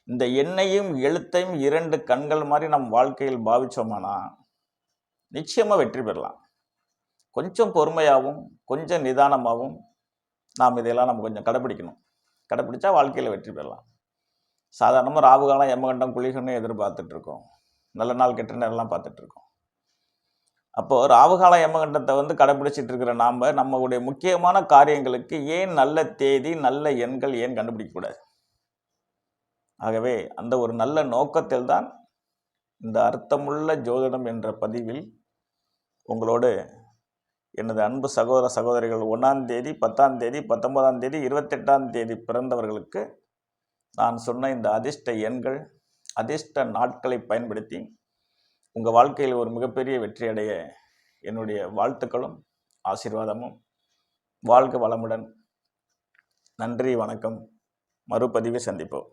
இந்த எண்ணையும் எழுத்தையும் 2 கண்கள் மாதிரி நம் வாழ்க்கையில் பாவிச்சோமானா நிச்சயமாக வெற்றி பெறலாம். கொஞ்சம் பொறுமையாகவும் கொஞ்சம் நிதானமாகவும் நாம் இதையெல்லாம் நம்ம கொஞ்சம் கடைப்பிடிக்கணும். கடைப்பிடிச்சா வாழ்க்கையில் வெற்றி பெறலாம். சாதாரணமாக ராவுகாலம் யமகண்டம் குளிகன்னு எதிர்பார்த்துட்ருக்கோம். நல்ல நாள் கெட்ட நேரம்லாம் பார்த்துட்ருக்கோம். அப்போது ராவுகாலம் யமகண்டத்தை கடைப்பிடிச்சிட்டு இருக்கிற நாம் நம்மளுடைய முக்கியமான காரியங்களுக்கு ஏன் நல்ல தேதி நல்ல எண்கள் ஏன் கண்டுபிடிக்கக்கூடாது? ஆகவே அந்த ஒரு நல்ல நோக்கத்தில் தான் இந்த அர்த்தமுள்ள ஜோதிடம் என்ற பதிவில் உங்களோடு எனது அன்பு சகோதர சகோதரிகள் 1ஆம் தேதி 10ஆம் தேதி 19ஆம் தேதி 28ஆம் தேதி பிறந்தவர்களுக்கு நான் சொன்ன இந்த அதிர்ஷ்ட எண்கள் அதிர்ஷ்ட நாட்களை பயன்படுத்தி உங்கள் வாழ்க்கையில் ஒரு மிகப்பெரிய வெற்றி அடைய என்னுடைய வாழ்த்துக்களும் ஆசீர்வாதமும். வாழ்க வளமுடன். நன்றி, வணக்கம். மறுபதிவை சந்திப்போம்.